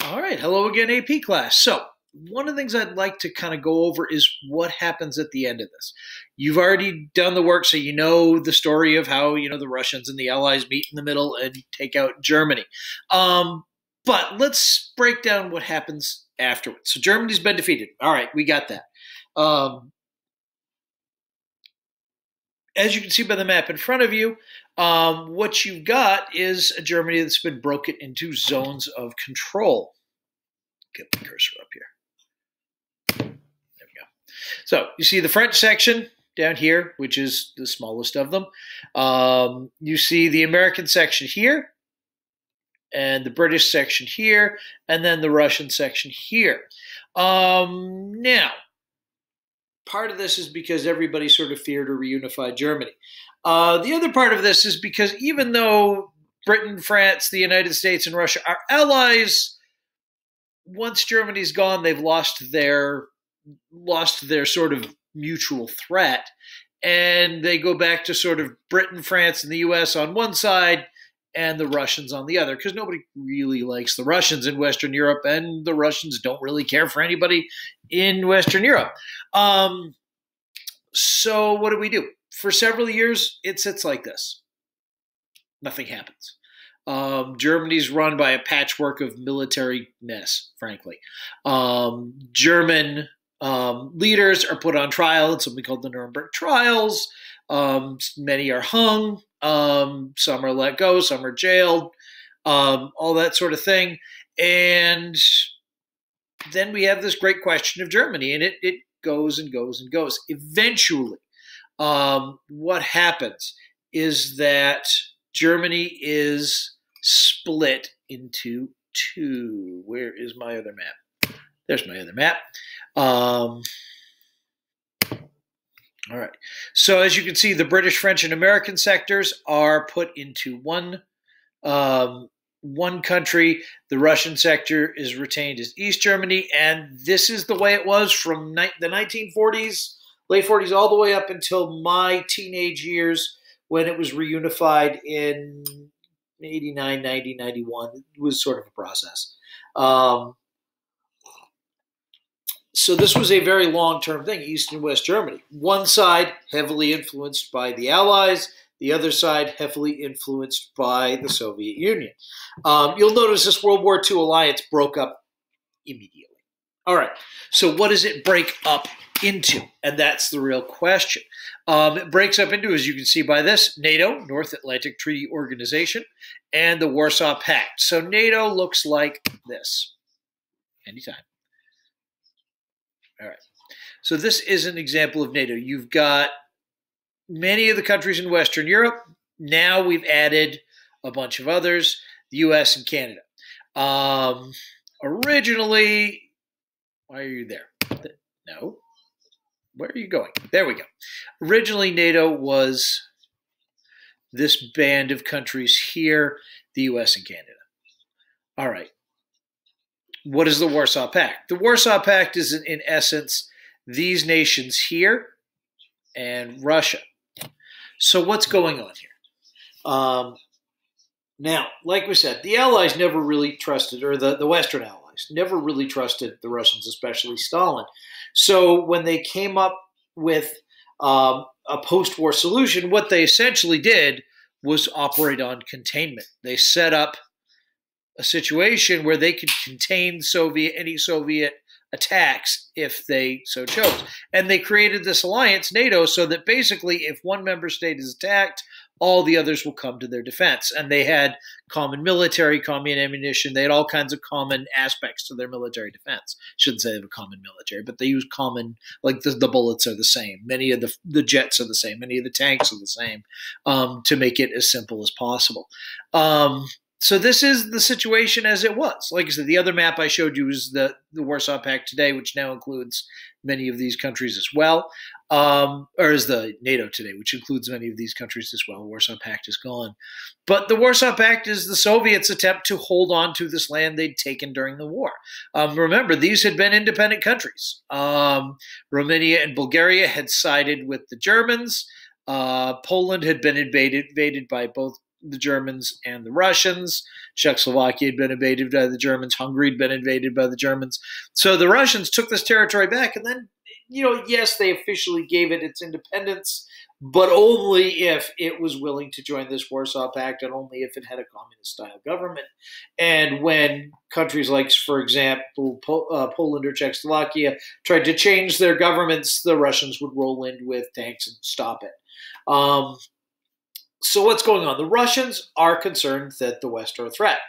All right. Hello again, AP class. So, one of the things I'd like to kind of go over is what happens at the end of this. You've already done the work, so you know the story of how, the Russians and the Allies meet in the middle and take out Germany. But let's break down what happens afterwards. So, Germany's been defeated. All right, we got that. As you can see by the map in front of you, what you've got is a Germany that's been broken into zones of control. Get the cursor up here. There we go. So you see the French section down here, which is the smallest of them. You see the American section here, and the British section here, and then the Russian section here. Now, part of this is because everybody sort of feared a reunified Germany. The other part of this is because even though Britain, France, the United States, and Russia are allies, once Germany's gone, they've lost their sort of mutual threat, and they go back to sort of Britain, France, and the U.S. on one side, and the Russians on the other, because nobody really likes the Russians in Western Europe, and the Russians don't really care for anybody in Western Europe. So what do? For several years, it sits like this. Nothing happens. Germany's run by a patchwork of military mess, frankly. German leaders are put on trial in something called the Nuremberg trials. Many are hung. Some are let go. Some are jailed. All that sort of thing. And then we have this great question of Germany, and it goes and goes and goes. Eventually, what happens is that Germany is split into two. Where is my other map? There's my other map. All right. So as you can see, the British, French, and American sectors are put into one country. The Russian sector is retained as East Germany, and this is the way it was from the 1940s, late 40s, all the way up until my teenage years when it was reunified in 89, 90, 91. It was sort of a process. So this was a very long-term thing, East and West Germany. One side heavily influenced by the Allies, the other side heavily influenced by the Soviet Union. You'll notice this World War II alliance broke up immediately. All right, so what does it break up into? And that's the real question. It breaks up into, as you can see by this, NATO, North Atlantic Treaty Organization, and the Warsaw Pact. So NATO looks like this. Anytime. All right. So this is an example of NATO. You've got many of the countries in Western Europe. Now we've added a bunch of others, the U.S. and Canada. Originally, why are you there? No. Where are you going? There we go. Originally, NATO was this band of countries here, the U.S. and Canada. All right. What is the Warsaw Pact? The Warsaw Pact is, in essence, these nations here and Russia. So what's going on here? Now, like we said, the Allies never really trusted, or the Western Allies never really trusted the Russians, especially Stalin. So when they came up with a post-war solution, what they essentially did was operate on containment. They set up a situation where they could contain any Soviet attacks if they so chose. And they created this alliance, NATO, so that basically if one member state is attacked, all the others will come to their defense. And they had common military, common ammunition. They had all kinds of common aspects to their military defense. Shouldn't say they have a common military, but they use common, like the bullets are the same. Many of the jets are the same. Many of the tanks are the same, to make it as simple as possible. So this is the situation as it was. Like I said, the other map I showed you is the Warsaw Pact today, which now includes many of these countries as well, or is the NATO today, which includes many of these countries as well. Warsaw Pact is gone. But the Warsaw Pact is the Soviets' attempt to hold on to this land they'd taken during the war. Remember, these had been independent countries. Romania and Bulgaria had sided with the Germans. Poland had been invaded by both the Germans and the Russians. Czechoslovakia had been invaded by the Germans. Hungary had been invaded by the Germans. So the Russians took this territory back, and then, yes, they officially gave it its independence, but only if it was willing to join this Warsaw Pact and only if it had a communist-style government. And when countries like, for example, Poland or Czechoslovakia tried to change their governments, the Russians would roll in with tanks and stop it. So what's going on? The Russians are concerned that the West are a threat,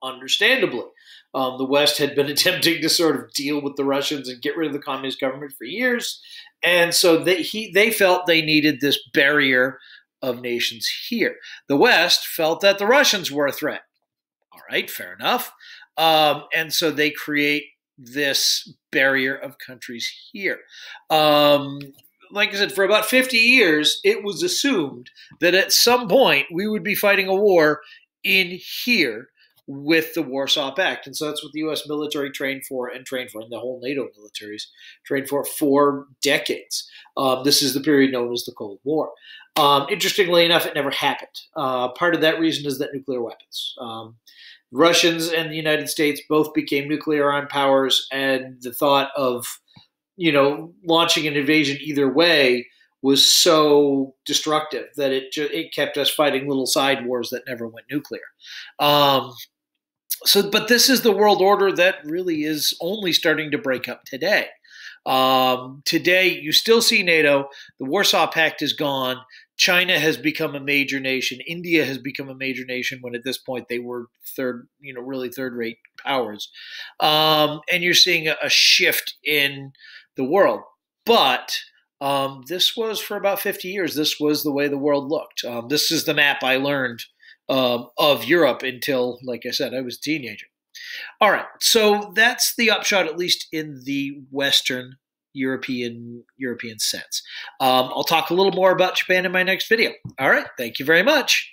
understandably. The West had been attempting to sort of deal with the Russians and get rid of the communist government for years. And so they felt they needed this barrier of nations here. The West felt that the Russians were a threat. All right, fair enough. And so they create this barrier of countries here. Like I said, for about 50 years, it was assumed that at some point we would be fighting a war in here with the Warsaw Pact. And so that's what the U.S. military trained for, and the whole NATO militaries trained for decades. This is the period known as the Cold War. Interestingly enough, it never happened. Part of that reason is that nuclear weapons. Russians and the United States both became nuclear-armed powers, and the thought of launching an invasion either way was so destructive that it kept us fighting little side wars that never went nuclear. But this is the world order that really is only starting to break up today. Today, you still see NATO. The Warsaw Pact is gone. China has become a major nation. India has become a major nation when at this point they were really third-rate powers. And you're seeing a shift in the world. But this was for about 50 years. This was the way the world looked. This is the map I learned of Europe until, like I said, I was a teenager. All right, so that's the upshot, at least in the Western European sense. I'll talk a little more about Japan in my next video. All right, thank you very much.